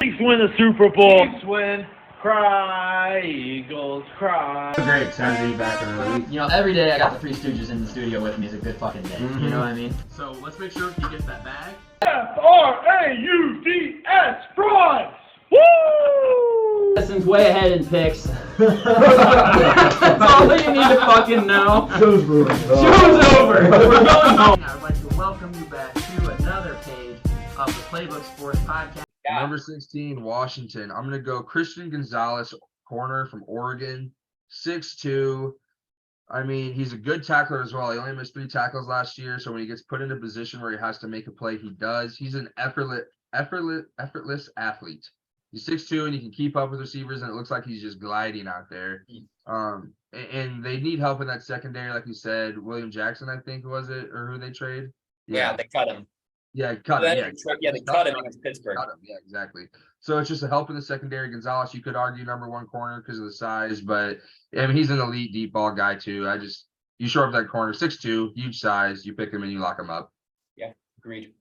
Chiefs win the Super Bowl. Chiefs win. Cry, Eagles, cry. Great, excited to be back in the league. You know, every day I got the Three Stooges in the studio with me is a good fucking day. Mm-hmm. You know what I mean? So let's make sure he gets that bag. F-R-A-U-D-S, fries! Woo! Addison's way ahead in picks. That's all that you need to fucking know. Show's over. Show's over. We're going home. I'd like to welcome you back to another page of the Playbook Sports Podcast. Number 16, Washington. I'm going to go Christian Gonzalez, corner from Oregon, 6'2". I mean, he's a good tackler as well. He only missed 3 tackles last year, so when he gets put in a position where he has to make a play, he does. He's an effortless athlete. He's 6'2", and he can keep up with receivers, and it looks like he's just gliding out there. And they need help in that secondary, like you said. William Jackson, I think, was it, or who they trade? Yeah, they cut him. Yeah, cut him. They cut him against Pittsburgh. Cut him. Yeah, exactly. So it's just a help in the secondary. Gonzalez, you could argue number 1 corner because of the size, but I mean he's an elite deep ball guy too. You shore up that corner, 6'2", huge size. You pick him and you lock him up. Yeah, agreed.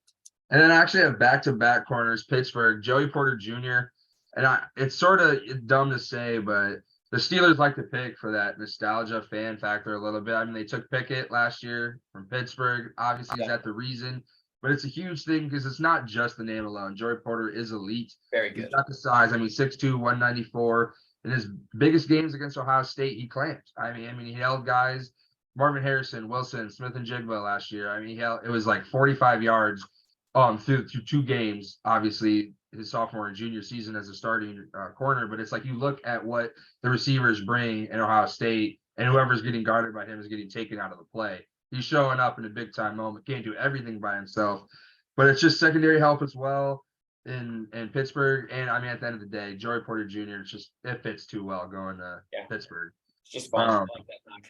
And then I actually have back-to-back corners. Pittsburgh, Joey Porter Jr. And it's sort of dumb to say, but the Steelers like to pick for that nostalgia fan factor a little bit. I mean, they took Pickett last year from Pittsburgh. Obviously, is that the reason? But it's a huge thing because it's not just the name alone. Joey Porter is elite. Very good. He's got the size. I mean, 6'2", 194. In his biggest games against Ohio State, he clamped. I mean, he held guys, Marvin Harrison, Wilson, Smith and Jigba last year. I mean, it was like 45 yards through 2 games, obviously, his sophomore and junior season as a starting corner. But it's like you look at what the receivers bring in Ohio State, and whoever's getting guarded by him is getting taken out of the play. He's showing up in a big-time moment. Can't do everything by himself. But it's just secondary help as well in Pittsburgh. And, I mean, at the end of the day, Joey Porter Jr., it fits too well going to Pittsburgh. It's just fun. I like that knock.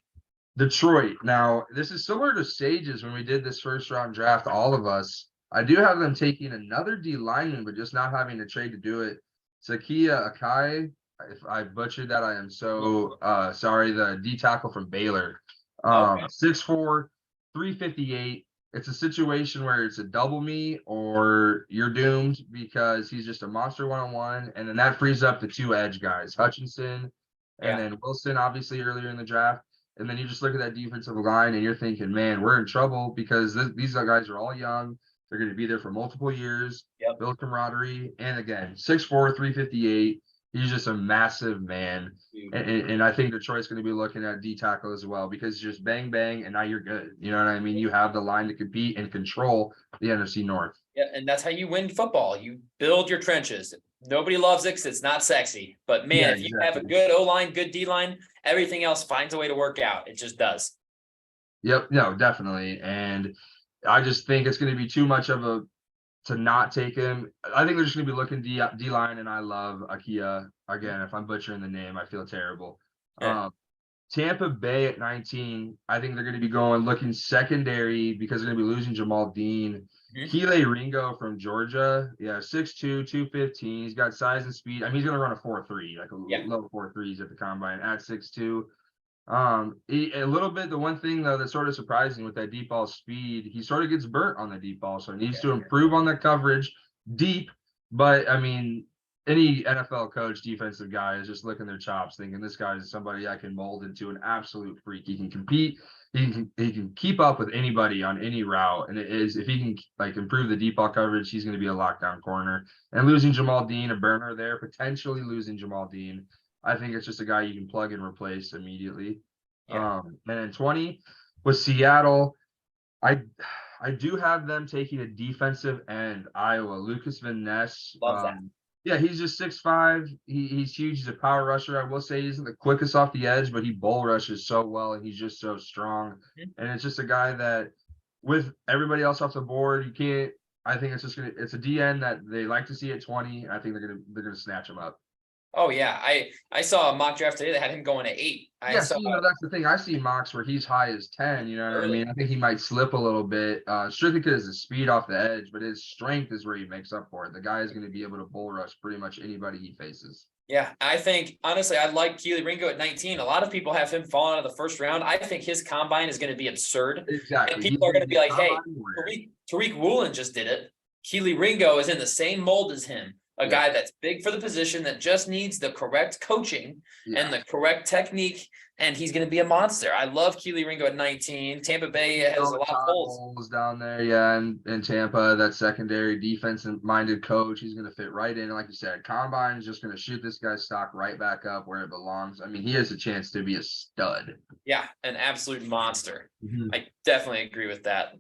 Detroit. Now, this is similar to Sage's when we did this first-round draft, all of us. I do have them taking another D lineman, but just not having a trade to do it. Sakia Akai, if I butchered that, I am so sorry. The D tackle from Baylor. 6'4", 358. It's a situation where it's a double me or you're doomed because he's just a monster one-on-one. And then that frees up the 2 edge guys, Hutchinson and then Wilson, obviously, earlier in the draft. And then you just look at that defensive line and you're thinking, man, we're in trouble because these guys are all young. They're going to be there for multiple years, build camaraderie. And again, 6'4", 358. He's just a massive man. And I think Detroit's going to be looking at D tackle as well because just bang, bang, and now you're good. You know what I mean? You have the line to compete and control the NFC North. Yeah, and that's how you win football. You build your trenches. Nobody loves it because it's not sexy. But, man, if you have a good O-line, good D-line, everything else finds a way to work out. It just does. Yep, no, definitely. And I just think it's going to be too much to not take him. I think they're just going to be looking D-line, and I love Akia. Again, if I'm butchering the name, I feel terrible. Yeah. Tampa Bay at 19, I think they're going to be looking secondary because they're going to be losing Jamal Dean. Kelee Ringo from Georgia, 6'2", 215. He's got size and speed. I mean, he's going to run a 4.3, like a low 4.3s at the combine at 6'2". A little bit, the one thing though that's sort of surprising with that deep ball speed, he sort of gets burnt on the deep ball, so he needs to improve on that coverage deep. But I mean, any NFL coach, defensive guy is just licking their chops, thinking this guy is somebody I can mold into an absolute freak. He can compete. He can keep up with anybody on any route, and if he can improve the deep ball coverage, he's going to be a lockdown corner. And losing Jamal Dean, a burner there, potentially losing Jamal Dean. I think it's just a guy you can plug and replace immediately. And then 20 with Seattle, I do have them taking a defensive end, Iowa, Lucas Van Ness. Love that. Yeah, he's just 6'5". He's huge. He's a power rusher. I will say he isn't the quickest off the edge, but he bull rushes so well, and he's just so strong. And it's just a guy that, with everybody else off the board, you can't. I think it's a DN that they like to see at 20. I think they're gonna snatch him up. Oh, yeah. I saw a mock draft today that had him going at 8. That's the thing. I see mocks where he's high as 10, you know what I mean? I think he might slip a little bit, strictly because of his speed off the edge, but his strength is where he makes up for it. The guy is going to be able to bull rush pretty much anybody he faces. Yeah, I think, honestly, I like Kelee Ringo at 19. A lot of people have him falling out of the first round. I think his combine is going to be absurd. Exactly. And people are going to be like, hey, Tariq Woolen just did it. Kelee Ringo is in the same mold as him. a guy that's big for the position that just needs the correct coaching and the correct technique, and he's going to be a monster. I love Keely Ringo at 19. Tampa Bay has a lot of holes down there, in Tampa. That secondary defensive-minded coach, he's going to fit right in. Like you said, Combine is just going to shoot this guy's stock right back up where it belongs. I mean, he has a chance to be a stud. Yeah, an absolute monster. Mm-hmm. I definitely agree with that.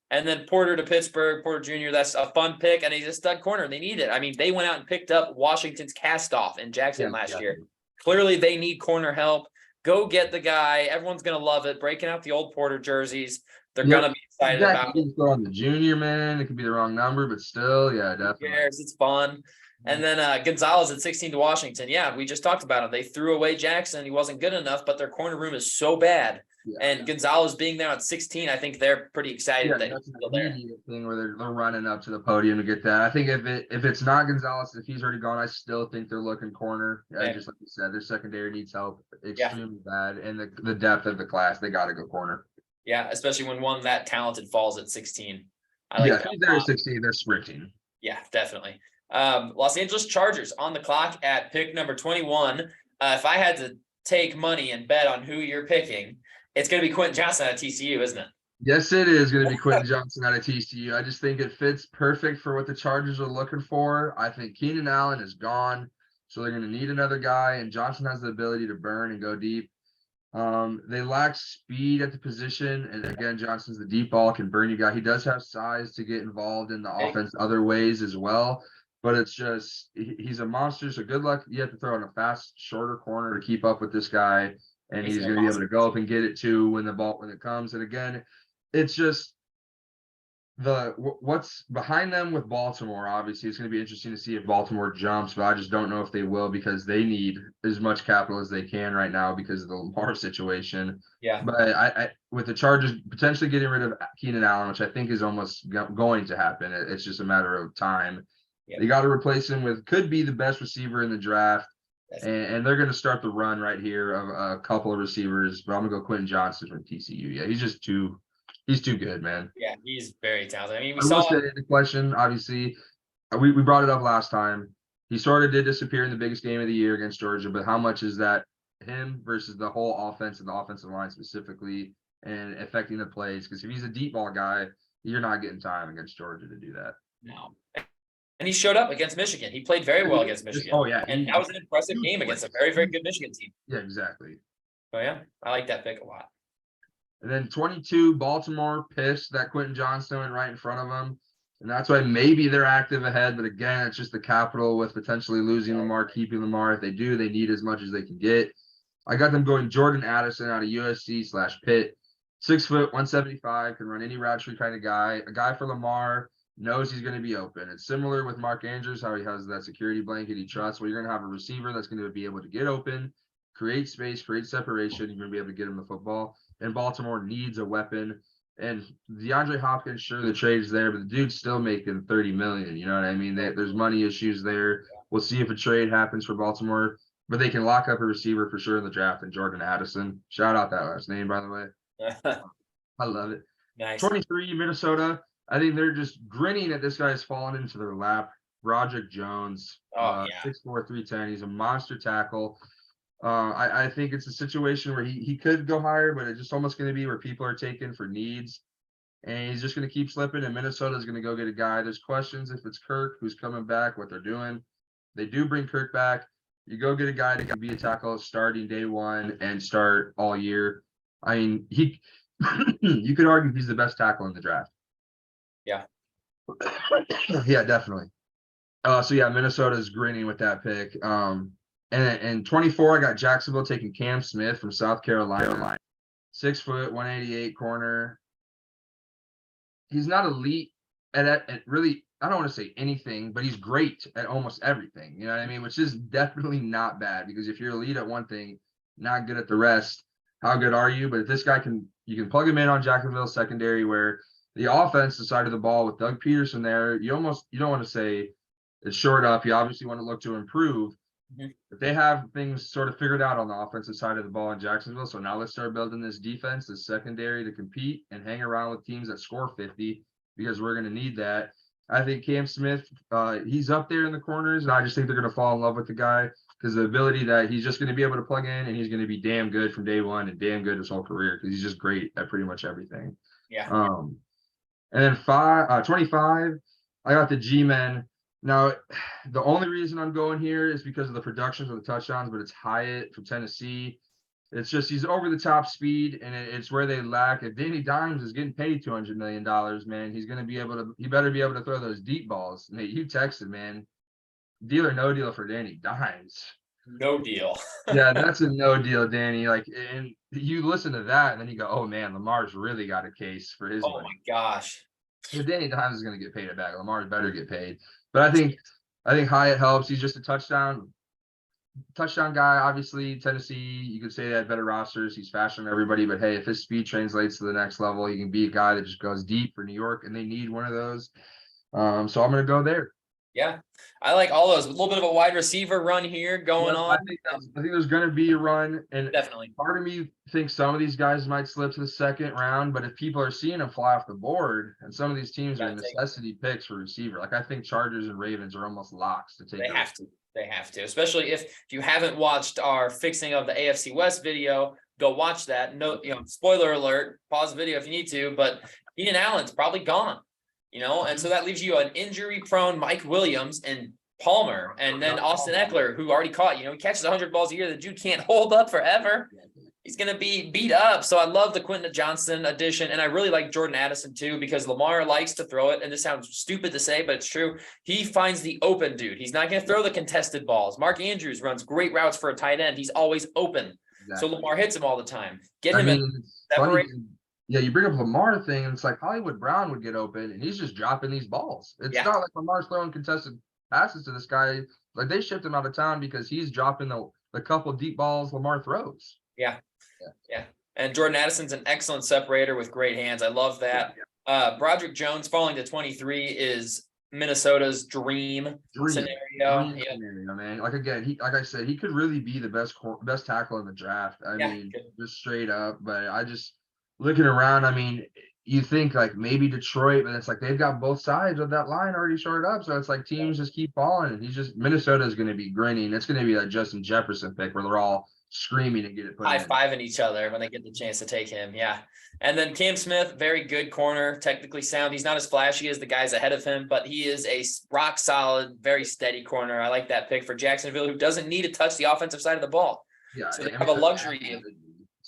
And then Porter to Pittsburgh, Porter Jr., that's a fun pick, and he's a stud corner. They need it. I mean, they went out and picked up Washington's cast-off in Jackson last year. Clearly, they need corner help. Go get the guy. Everyone's going to love it. Breaking out the old Porter jerseys. They're going to be excited about it. Go on the junior, man. It could be the wrong number, but still, definitely. Who cares? It's fun. And then Gonzalez at 16 to Washington. Yeah, we just talked about him. They threw away Jackson. He wasn't good enough, but their corner room is so bad. And Gonzalez being there at 16, I think they're pretty excited that he's still there. Thing where they're running up to the podium to get that. I think if it's not Gonzalez, if he's already gone, I still think they're looking corner. Just like you said, their secondary needs help extremely bad, and the depth of the class, they got to go corner. Yeah, especially when one that talented falls at 16. I like that. They're 16, they're sprinting. Yeah, definitely. Los Angeles Chargers on the clock at pick number 21. If I had to take money and bet on who you're picking, it's going to be Quentin Johnson out of TCU, isn't it? Yes, it is going to be Quentin Johnson out of TCU. I just think it fits perfect for what the Chargers are looking for. I think Keenan Allen is gone, so they're going to need another guy, and Johnson has the ability to burn and go deep. They lack speed at the position, and again, Johnson's the deep ball, can burn you guy. He does have size to get involved in the offense other ways as well, but it's just he's a monster, so good luck. You have to throw in a fast, shorter corner to keep up with this guy. And he's going to be able to go up and get it too when it comes. And again, it's just what's behind them with Baltimore. Obviously, it's going to be interesting to see if Baltimore jumps, but I just don't know if they will because they need as much capital as they can right now because of the Lamar situation. Yeah. But I with the Chargers potentially getting rid of Keenan Allen, which I think is almost going to happen. It's just a matter of time. Yep. They got to replace him with could be the best receiver in the draft. And they're going to start the run right here of a couple of receivers, but I'm going to go Quentin Johnson from TCU. Yeah, he's too good, man. Yeah, he's very talented. I mean, we saw the question, obviously, we brought it up last time. He sort of did disappear in the biggest game of the year against Georgia, but how much is that him versus the whole offense and the offensive line specifically and affecting the plays? Because if he's a deep ball guy, you're not getting time against Georgia to do that. No. And he showed up against Michigan. He played very well against Michigan. Oh, yeah. And that was an impressive game against a very, very good Michigan team. Yeah, exactly. So, yeah, I like that pick a lot. And then 22, Baltimore pissed that Quentin Johnson went right in front of them. And that's why maybe they're active ahead. But again, it's just the capital with potentially losing Lamar, keeping Lamar. If they do, they need as much as they can get. I got them going Jordan Addison out of USC/Pitt. 6 foot, 175, can run any route tree kind of guy. A guy for Lamar. Knows he's going to be open. It's similar with Mark Andrews, how he has that security blanket he trusts. Well, you're going to have a receiver that's going to be able to get open, create space, create separation. You're going to be able to get him the football. And Baltimore needs a weapon. And DeAndre Hopkins, sure, the trade's there, but the dude's still making $30 million. You know what I mean? There's money issues there. We'll see if a trade happens for Baltimore, but they can lock up a receiver for sure in the draft. And Jordan Addison, shout out that last name, by the way. I love it. Nice. 23, Minnesota. I think they're just grinning at this guy's fallen into their lap. Broderick Jones, 6'4", 310. He's a monster tackle. I think it's a situation where he could go higher, but it's just almost going to be where people are taken for needs. And he's just going to keep slipping, and Minnesota's going to go get a guy. There's questions if it's Kirk, who's coming back, what they're doing. They do bring Kirk back. You go get a guy that can be a tackle starting day one and start all year. I mean, you could argue he's the best tackle in the draft. Yeah. Yeah, definitely. So yeah, Minnesota's grinning with that pick. And 24, I got Jacksonville taking Cam Smith from South Carolina. 6 foot, 188 corner. He's not elite at really, I don't want to say anything, but he's great at almost everything. You know what I mean? Which is definitely not bad, because if you're elite at one thing, not good at the rest, how good are you? But if this guy you can plug him in on Jacksonville secondary, where the offensive side of the ball with Doug Peterson there, you don't want to say it's short up. You obviously want to look to improve. Mm-hmm. But they have things sort of figured out on the offensive side of the ball in Jacksonville. So now let's start building this defense, this secondary to compete and hang around with teams that score 50, because we're going to need that. I think Cam Smith, he's up there in the corners, and I just think they're going to fall in love with the guy because the ability that he's just going to be able to plug in, and he's going to be damn good from day one and damn good his whole career because he's just great at pretty much everything. Yeah. And then 25, I got the G-Men. Now, the only reason I'm going here is because of the productions of the touchdowns, but it's Hyatt from Tennessee. It's just he's over the top speed, and it's where they lack. If Danny Dimes is getting paid $200 million, man, he's going to be able to. He better be able to throw those deep balls. Nate, you texted, man, deal or no deal for Danny Dimes. No deal. Yeah, that's a no deal, Danny. Like, and you listen to that, and then you go, "Oh man, Lamar's really got a case for his Oh money." my gosh. If Danny Dimes is going to get paid it back, Lamar's better get paid. But I think Hyatt helps. He's just a touchdown guy. Obviously, Tennessee, you could say they had better rosters. He's faster than everybody, but hey, if his speed translates to the next level, he can be a guy that just goes deep for New York, and they need one of those. So I'm going to go there. Yeah, I like all those. A little bit of a wide receiver run here going on. I think there's going to be a run, and Definitely. part of me thinks some of these guys might slip to the second round, but if people are seeing them fly off the board, and some of these teams are necessity picks for receiver, like I think Chargers and Ravens are almost locks to take. They have to, especially if you haven't watched our fixing of the AFC West video. Go watch that. No, spoiler alert. Pause the video if you need to. But Keenan Allen's probably gone. And so that leaves you an injury-prone Mike Williams and Palmer, and then Austin Eckler, who already caught. He catches 100 balls a year. The dude can't hold up forever. He's going to be beat up. So I love the Quentin Johnson addition, and I really like Jordan Addison too because Lamar likes to throw it, and this sounds stupid to say, but it's true. He finds the open dude. He's not going to throw the contested balls. Mark Andrews runs great routes for a tight end. He's always open. Exactly. So Lamar hits him all the time. Get him in. Yeah, you bring up Lamar thing, and it's like Hollywood Brown would get open, and he's just dropping these balls. It's not like Lamar's throwing contested passes to this guy. Like they shipped him out of town because he's dropping the couple deep balls Lamar throws. Yeah. And Jordan Addison's an excellent separator with great hands. I love that. Broderick Jones falling to 23 is Minnesota's dream scenario. Scenario, man. Like again, like I said, he could really be the best tackle in the draft. I mean, just straight up. But I just looking around. I mean, you think like maybe Detroit, but it's like they've got both sides of that line already shored up. So it's like teams just keep falling, and Minnesota is going to be grinning. It's going to be that Justin Jefferson pick where they're all screaming and get it put high-fiving each other when they get the chance to take him. Yeah. And then Cam Smith, very good corner, technically sound. He's not as flashy as the guys ahead of him, but he is a rock solid, very steady corner. I like that pick for Jacksonville, who doesn't need to touch the offensive side of the ball. Yeah. So they have a luxury of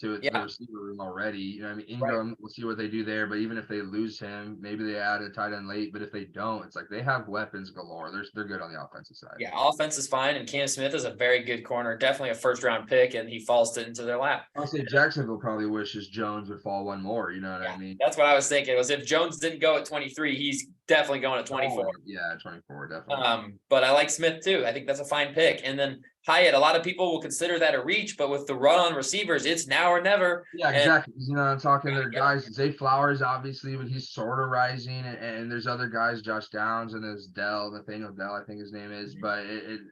to the receiver room already. Ingram, we'll see what they do there. But even if they lose him, maybe they add a tight end late. But if they don't, it's like they have weapons galore. They're good on the offensive side. Yeah, offense is fine, and Cam Smith is a very good corner, definitely a first-round pick, and he falls into their lap. I'll say Jacksonville probably wishes Jones would fall one more. You know what I mean? That's what I was thinking. Was if Jones didn't go at 23, he's definitely going at 24. Yeah, 24, definitely. But I like Smith too. I think that's a fine pick. And then Hyatt, a lot of people will consider that a reach, but with the run on receivers, it's now or never. Yeah, exactly. I'm talking to guys, Zay Flowers, obviously, but he's sort of rising, and there's other guys, Josh Downs, and there's Nathaniel Dell, I think his name is. But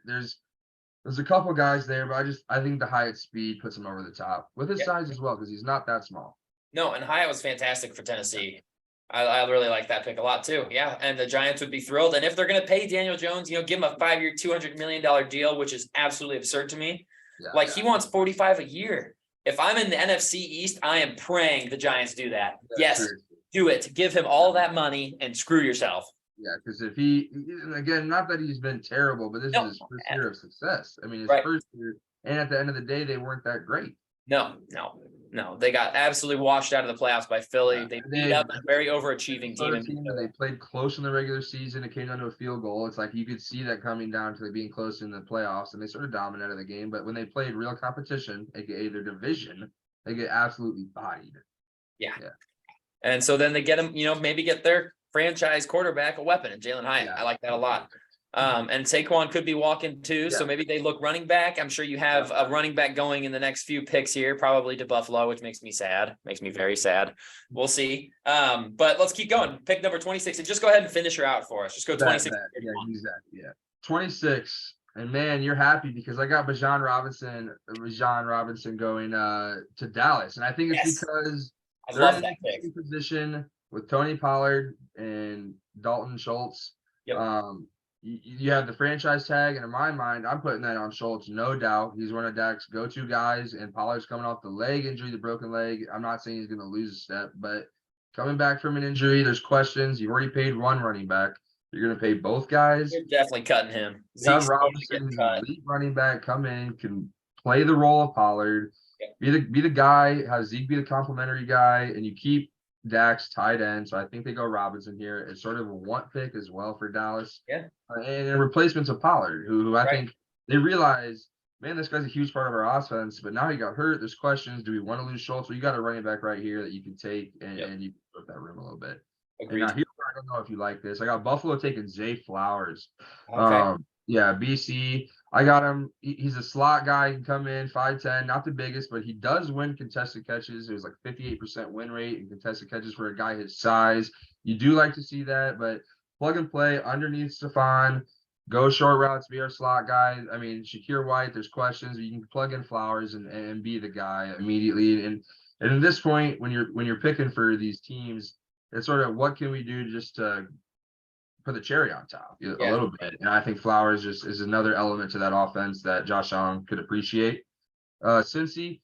there's a couple guys there, but I think the Hyatt speed puts him over the top with his size as well, because he's not that small. No, and Hyatt was fantastic for Tennessee. I really like that pick a lot too. Yeah, and the Giants would be thrilled. And if they're going to pay Daniel Jones, give him a 5-year, $200 million deal, which is absolutely absurd to me. He wants 45 a year. If I'm in the NFC East, I am praying the Giants do that. Yes, do it. Give him all that money and screw yourself. Yeah, because if again, not that he's been terrible, but this is his first year of success. I mean, his first year, and at the end of the day, they weren't that great. No. They got absolutely washed out of the playoffs by Philly. They beat up a very overachieving team. They played close in the regular season. It came down to a field goal. It's like you could see that coming down to being close in the playoffs, and they sort of dominated the game. But when they played real competition, aka their division, they get absolutely bodied. Yeah. And so then they get him, maybe get their franchise quarterback a weapon in Jalen Hyatt. I like that a lot. And Saquon could be walking too, so maybe they look running back. I'm sure you have a running back going in the next few picks here, probably to Buffalo, which makes me sad. Makes me very sad. We'll see. But let's keep going. Pick number 26, and just go ahead and finish her out for us. Just go 26. Yeah, 26. And man, you're happy because I got Bijan Robinson going to Dallas, and I think it's because I love that pick. Position. with Tony Pollard and Dalton Schultz. Yep. You have the franchise tag, and in my mind, I'm putting that on Schultz, no doubt. He's one of Dak's go-to guys, and Pollard's coming off the leg injury, the broken leg. I'm not saying he's going to lose a step, but coming back from an injury, there's questions. You've already paid one running back. You're going to pay both guys. You're definitely cutting him. You have Zeke's going to Robinson, get who's cut. a elite running back, come in, can play the role of Pollard, Yep. be the guy, have Zeke be the complimentary guy, and you keep Dak's tight end. So I think they go Robinson here. It's sort of a want pick as well for Dallas. Yeah. And in replacements of Pollard, who I Right. think they realize, man, this guy's a huge part of our offense, but now he got hurt. There's questions. Do we want to lose Schultz? Well, you got a running back right here that you can take, and, Yep. and you can put that room a little bit. Agreed. And now here, I don't know if you like this. I got Buffalo taking Zay Flowers. Okay. Yeah, BC. I got him. He's a slot guy. He can come in 5'10", not the biggest, but he does win contested catches. It was like 58% win rate in contested catches for a guy his size. You do like to see that, but plug and play underneath Stephon, go short routes, be our slot guy. I mean, Shakir White, there's questions, but you can plug in Flowers and be the guy immediately. And at this point, when you're picking for these teams, it's sort of what can we do just to put the cherry on top a little bit. And I think Flowers just is another element to that offense that Josh Allen could appreciate. Cincy,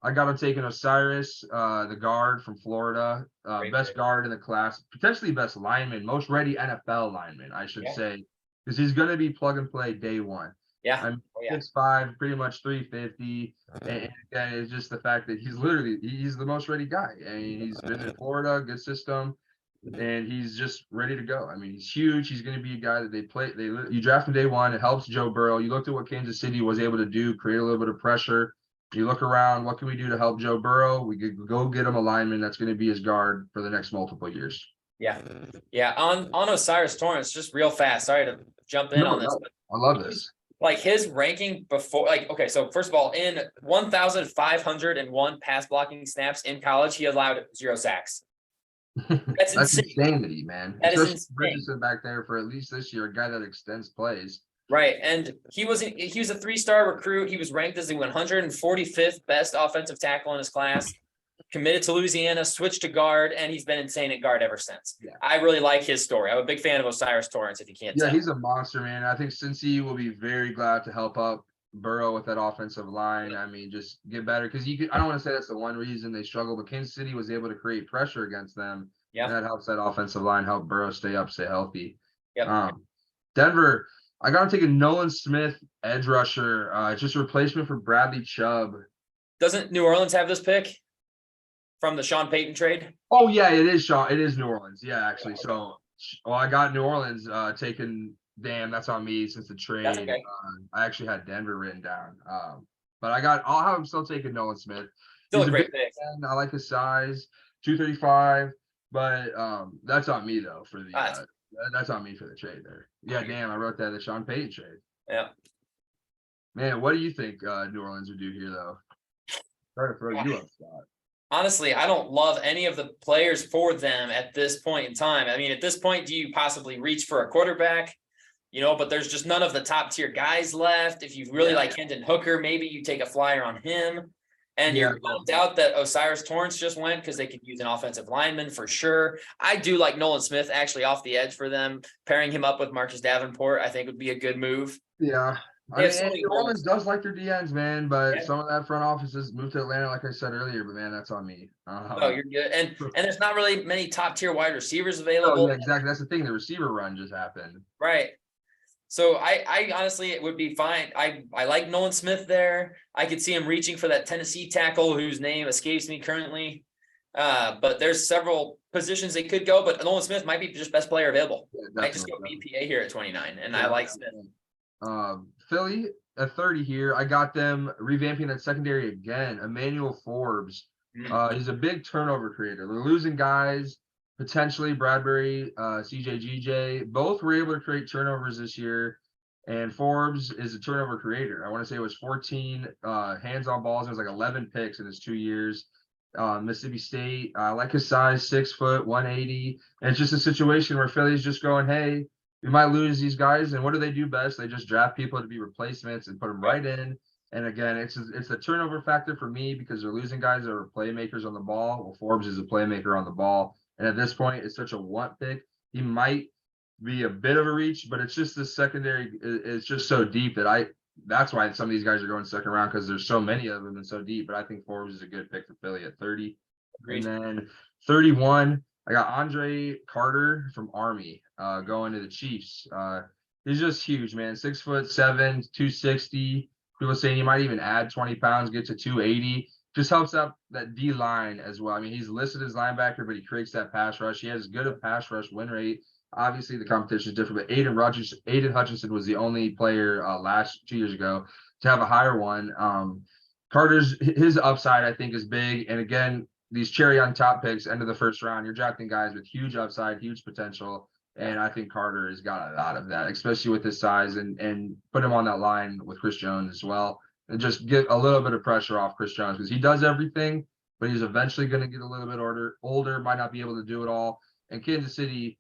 I got him taking Osiris, the guard from Florida, best guard in the class, potentially best lineman, most ready NFL lineman, I should say, because he's going to be plug and play day one. Yeah. I'm 6'5", pretty much 350. And again, it's just the fact that he's the most ready guy. I mean, he's been in Florida, good system, and he's just ready to go. I mean, he's huge. He's going to be a guy that you draft him day one. It helps Joe Burrow. You looked at what Kansas City was able to do, create a little bit of pressure. You look around, what can we do to help Joe Burrow? We could go get him a lineman that's going to be his guard for the next multiple years. Yeah. Yeah. On Osiris Torrance, just real fast. Sorry to jump in on this. But I love this. like his ranking before, like, okay, so first of all, in 1,501 pass blocking snaps in college, he allowed 0 sacks. That's insane. Insanity, man. That is Especially insane. Bridgerton back there for at least this year, a guy that extends plays. Right. And he was a 3-star recruit. He was ranked as the 145th best offensive tackle in his class, committed to Louisiana, switched to guard, and he's been insane at guard ever since. Yeah. I really like his story. I'm a big fan of Osiris Torrance, if you can't tell. He's a monster, man. I think Cincy will be very glad to help up Burrow with that offensive line. I mean, just get better, because I don't want to say that's the one reason they struggle, but Kansas City was able to create pressure against them. Yeah. And that helps that offensive line help Burrow stay healthy. Yep. Denver, I got to take a Nolan Smith edge rusher. It's just a replacement for Bradley Chubb. Doesn't New Orleans have this pick from the Sean Payton trade? Oh yeah, it is Sean. It is New Orleans. Yeah, actually. So, I got New Orleans taking. Damn, that's on me since the trade. That's okay. I actually had Denver written down. But I'll have him still taking Nolan Smith. Still He's a great big pick. man. I like his size, 235. But that's on me though for the. That's on me for the trade there. Yeah, damn, I wrote that the Sean Payton trade. Yeah. Man, what do you think New Orleans would do here though? Try to throw you up, Scott. Honestly, I don't love any of the players for them at this point in time. I mean, at this point, do you possibly reach for a quarterback? But there's just none of the top tier guys left. If you really like Hendon Hooker, maybe you take a flyer on him. And you're bummed out that Osiris Torrance just went because they could use an offensive lineman for sure. I do like Nolan Smith actually off the edge for them. Pairing him up with Marcus Davenport, I think would be a good move. Yeah. New Orleans does like their DNs, man, but some of that front office has moved to Atlanta, like I said earlier. But man, that's on me. Oh, you're good. And there's not really many top tier wide receivers available. Oh, yeah, exactly. That's the thing. The receiver run just happened. Right. So I honestly, it would be fine. I like Nolan Smith there. I could see him reaching for that Tennessee tackle whose name escapes me currently. But there's several positions they could go, but Nolan Smith might be just best player available. Yeah, I just go BPA here at 29, and I like Smith. Philly at 30 here. I got them revamping that secondary again. Emmanuel Forbes. He's a big turnover creator. They're losing guys. Potentially Bradbury, CJ, both were able to create turnovers this year, and Forbes is a turnover creator. I want to say it was 14 hands-on balls. It was like 11 picks in his 2 years. Mississippi State, I like his size, 6 foot, 180. And it's just a situation where Philly's just going, hey, we might lose these guys, and what do they do best? They just draft people to be replacements and put them right in. And again, it's a turnover factor for me because they're losing guys that are playmakers on the ball. Well, Forbes is a playmaker on the ball. And at this point, it's such a want pick. He might be a bit of a reach, but it's just the secondary. It's just so deep that's why some of these guys are going second round, because there's so many of them and so deep. But I think Forbes is a good pick for Philly at 30. Agreed. And then 31, I got Andre Carter from Army going to the Chiefs. He's just huge, man. 6'7", 260. People saying he might even add 20 pounds, get to 280. Just helps out that D line as well. I mean, he's listed as linebacker, but he creates that pass rush. He has good a pass rush win rate. Obviously, the competition is different, but Aiden Hutchinson was the only player 2 years ago to have a higher one. Carter's his upside, I think, is big. And again, these cherry on top picks, end of the first round, you're drafting guys with huge upside, huge potential. And I think Carter has got a lot of that, especially with his size, and put him on that line with Chris Jones as well. And just get a little bit of pressure off Chris Jones, because he does everything, but he's eventually going to get a little bit older, might not be able to do it all. And Kansas City,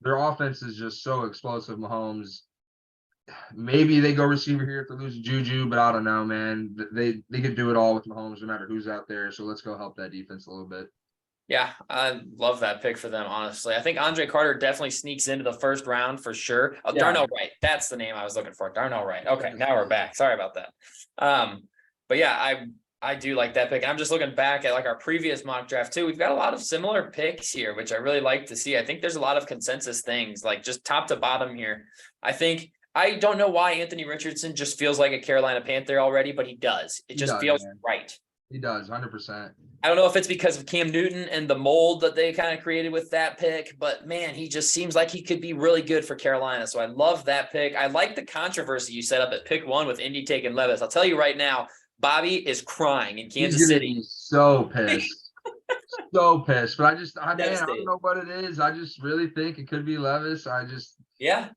their offense is just so explosive. Mahomes, maybe they go receiver here if they're losing Juju, but I don't know, man. They could do it all with Mahomes, no matter who's out there. So let's go help that defense a little bit. Yeah, I love that pick for them, honestly. I think Andre Carter definitely sneaks into the first round for sure. Oh, yeah. Darnell Wright. That's the name I was looking for. Darnell Wright. Okay, now we're back. Sorry about that. But yeah, I do like that pick. And I'm just looking back at like our previous mock draft too. We've got a lot of similar picks here, which I really like to see. I think there's a lot of consensus things, like just top to bottom here. I don't know why Anthony Richardson just feels like a Carolina Panther already, but he does. It just feels right. He does, 100%. I don't know if it's because of Cam Newton and the mold that they kind of created with that pick, but man, he just seems like he could be really good for Carolina. So I love that pick. I like the controversy you set up at pick 1 with Indy taking Levis. I'll tell you right now, Bobby is crying in Kansas City. So pissed. So pissed. But I don't know what it is. I just really think it could be Levis. Yeah.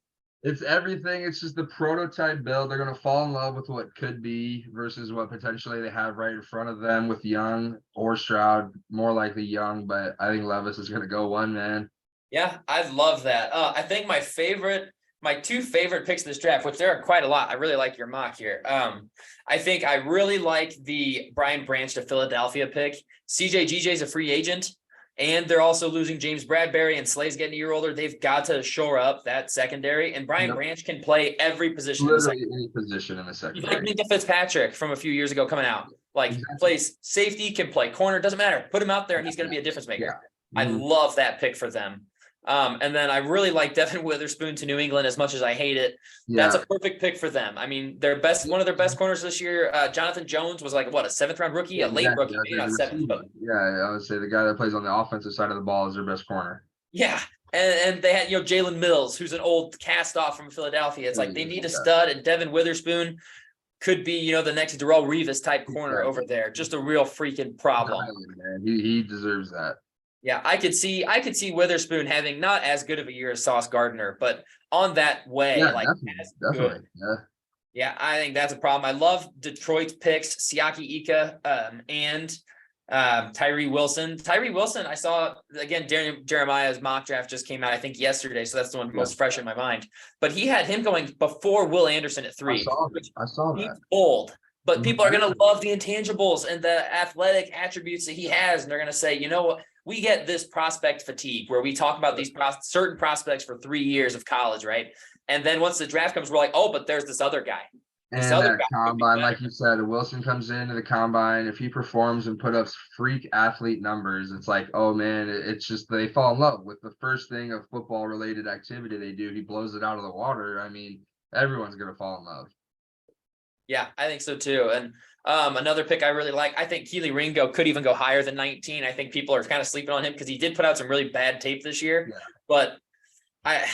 It's everything. It's just the prototype build. They're going to fall in love with what could be versus what potentially they have right in front of them with Young or Stroud. More likely Young, but I think Levis is going to go 1, man. Yeah, I love that. I think my 2 favorite picks of this draft, which there are quite a lot. I really like your mock here. I think I really like the Brian Branch to Philadelphia pick. CJ is a free agent. And they're also losing James Bradbury, and Slay's getting a year older. They've got to shore up that secondary. And Brian Branch can play every position. Literally any position in the secondary. He's like Minka Fitzpatrick from a few years ago coming out. Like, plays safety, can play corner, doesn't matter. Put him out there, and he's going to be a difference maker. Yeah. I love that pick for them. And then I really like Devin Witherspoon to New England, as much as I hate it. Yeah. That's a perfect pick for them. I mean, one of their best corners this year, Jonathan Jones, was like, a 7th round rookie, a late rookie, maybe not 7th. But... Yeah, I would say the guy that plays on the offensive side of the ball is their best corner. Yeah. And they had, Jalen Mills, who's an old cast off from Philadelphia. It's like they need a stud, and Devin Witherspoon could be, the next Darrelle Revis type corner over there. Just a real freaking problem. Man. He deserves that. Yeah, I could see Witherspoon having not as good of a year as Sauce Gardner, but on that way, definitely. Yeah, I think that's a problem. I love Detroit's picks, Siaki Ika and Tyree Wilson. Tyree Wilson, I saw, again, Jeremiah's mock draft just came out, I think, yesterday, so that's the one most fresh in my mind. But he had him going before Will Anderson at 3. I saw that. He's old. But people are going to love the intangibles and the athletic attributes that he has, and they're going to say, you know what? We get this prospect fatigue where we talk about these certain prospects for 3 years of college, right? And then once the draft comes, we're like, oh, but there's this other guy. And that combine, like you said, Wilson comes into the combine. If he performs and put up freak athlete numbers, it's like, oh man, it's just they fall in love with the first thing of football related activity they do. He blows it out of the water. I mean, everyone's going to fall in love. Yeah, I think so too. And another pick I really like, I think Keely Ringo could even go higher than 19. I think people are kind of sleeping on him because he did put out some really bad tape this year. Yeah. But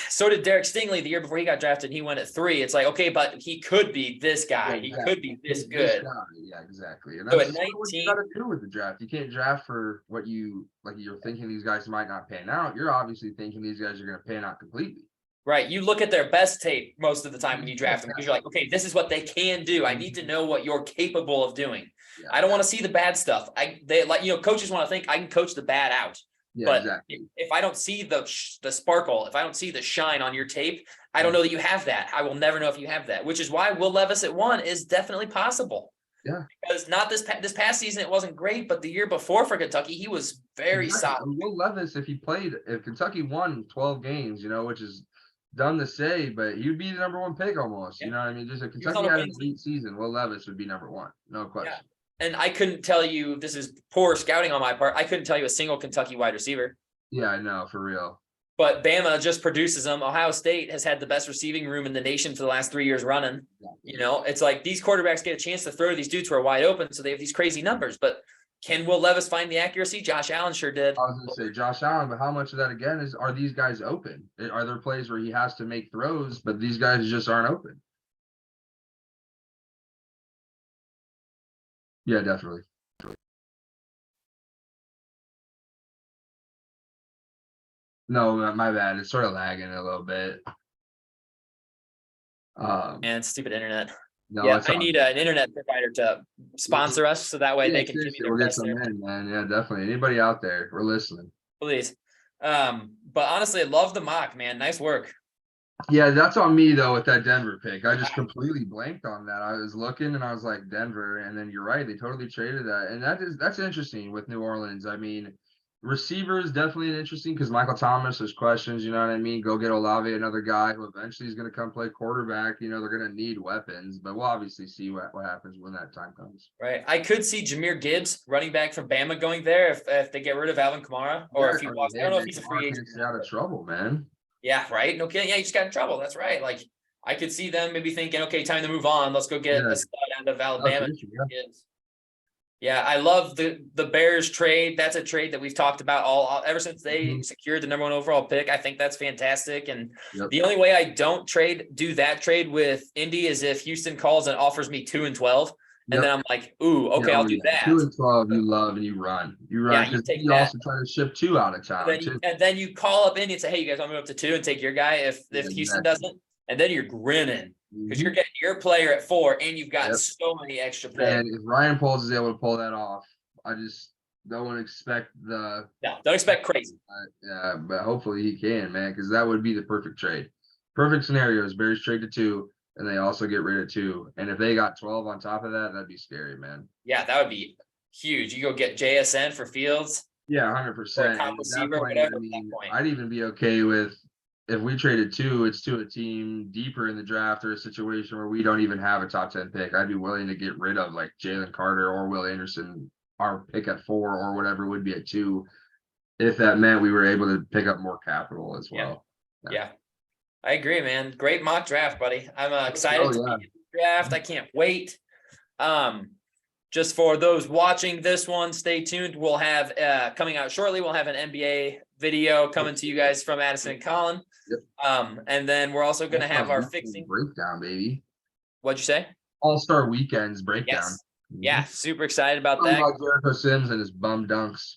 so did Derek Stingley the year before he got drafted. He went at 3. It's like, okay, but he could be this guy. He could be this good. Yeah, exactly. And so that's at 19, what you got to do with the draft. You can't draft for what you're thinking these guys might not pan out. You're obviously thinking these guys are going to pan out completely. Right. You look at their best tape most of the time when you draft them because you're like, okay, this is what they can do. I need to know what you're capable of doing. Yeah. I don't want to see the bad stuff. Coaches want to think I can coach the bad out. Yeah, but exactly. If I don't see the sparkle, if I don't see the shine on your tape, I don't know that you have that. I will never know if you have that, which is why Will Levis at 1 is definitely possible. Yeah. Because not this past season, it wasn't great, but the year before for Kentucky, he was very Exactly. solid. Will Levis, if Kentucky won 12 games, which is dumb to say, but he'd be the number one pick almost. You know what I mean? Just if He was Kentucky on a had an win team. elite season, Will Levis would be number one. No question. And I couldn't tell you, this is poor scouting on my part, I couldn't tell you a single Kentucky wide receiver. Yeah, I know, for real. But Bama just produces them. Ohio State has had the best receiving room in the nation for the last 3 years running. It's like these quarterbacks get a chance to throw to these dudes who are wide open, so they have these crazy numbers. But can Will Levis find the accuracy? Josh Allen sure did. I was going to say Josh Allen, but how much of that again are these guys open? Are there plays where he has to make throws, but these guys just aren't open? Yeah, definitely. No, my bad. It's sort of lagging a little bit. And stupid internet. No, Yeah, it's I need an internet provider to sponsor us so that way they can give me their we'll get best some there. in, man. Yeah, definitely. Anybody out there, we're listening. Please. But honestly, I love the mock, man. Nice work. Yeah, that's on me though with that Denver pick. I just completely blanked on that. I was looking and I was like Denver, and then you're right, they totally traded that. And that's interesting with New Orleans. I mean, receivers definitely interesting because Michael Thomas, there's questions, you know what I mean? Go get Olave, another guy who eventually is going to come play quarterback. They're going to need weapons, but we'll obviously see what happens when that time comes. Right. I could see Jahmyr Gibbs, running back from Bama, going there if they get rid of Alvin Kamara, or if he walks. I don't know if he's a free agent. Out of trouble, man. Yeah, right. No kidding. Yeah, he just got in trouble. That's right. Like I could see them maybe thinking, okay, time to move on. Let's go get a stud out of Alabama. Yeah, I love the Bears trade. That's a trade that we've talked about all ever since they secured the number 1 overall pick. I think that's fantastic. And the only way I don't do that trade with Indy is if Houston calls and offers me 2 and 12. And then I'm like, ooh, okay, I'll do that. 2 and 12, you love and you run. Yeah, you take you that. also try to ship 2 out of town. And then you call up Indy and say, hey, you guys, I'm going to move up to 2 and take your guy if Houston doesn't. And then you're grinning because you're getting your player at 4 and you've got so many extra picks. And if Ryan Poles is able to pull that off, I just don't expect don't expect crazy. Yeah, but hopefully he can, man, because that would be the perfect trade. Perfect scenario is Bears trade to 2, and they also get rid of 2. And if they got 12 on top of that, that'd be scary, man. Yeah, that would be huge. You go get JSN for Fields. Yeah, 100%. I'd even be okay with if we traded 2, it's to a team deeper in the draft or a situation where we don't even have a top 10 pick. I'd be willing to get rid of like Jalen Carter or Will Anderson, our pick at 4 or whatever would be at 2, if that meant we were able to pick up more capital as well. Yeah. I agree, man. Great mock draft, buddy. I'm excited to be in the draft. I can't wait. Just for those watching this one, stay tuned. We'll have coming out shortly. We'll have an NBA video coming to you guys from Addison and Colin. And then we're also going to have our fixing breakdown, baby. What'd you say? All-Star Weekends breakdown. Yes. Yeah, super excited about that. About Jericho Sims and his bum dunks.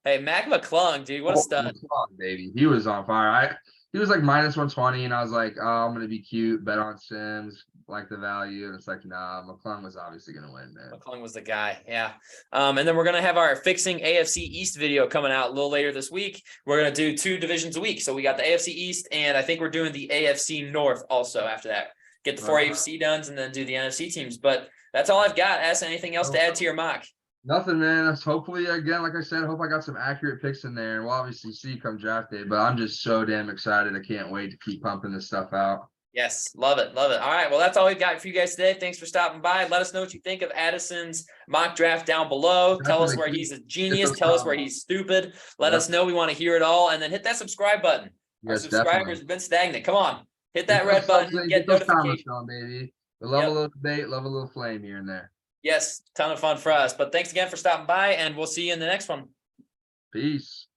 Hey, Mac McClung, dude, what a stud, McClung, baby. He was on fire. He was like minus 120, and I was like, oh, I'm gonna be cute, bet on Sims, like the value. And it's like, nah, McClung was obviously gonna win, man. McClung was the guy, yeah. And then we're gonna have our fixing AFC East video coming out a little later this week. We're gonna do 2 divisions a week. So we got the AFC East, and I think we're doing the AFC North also after that. Get the 4 AFC done, and then do the NFC teams. But that's all I've got. Ask anything else to add to your mock? Nothing, man. That's hopefully, again, like I said, I hope I got some accurate picks in there. And we'll obviously see come draft day, but I'm just so damn excited. I can't wait to keep pumping this stuff out. Yes, love it, love it. All right, well, that's all we've got for you guys today. Thanks for stopping by. Let us know what you think of Addison's mock draft down below. Tell us where he's a genius. Tell us where he's stupid. Let us know. We want to hear it all. And then hit that subscribe button. Our subscribers have been stagnant. Come on, hit that red button. Get notifications, baby. We love a little debate, love a little flame here and there. Yes, ton of fun for us. But thanks again for stopping by, and we'll see you in the next one. Peace.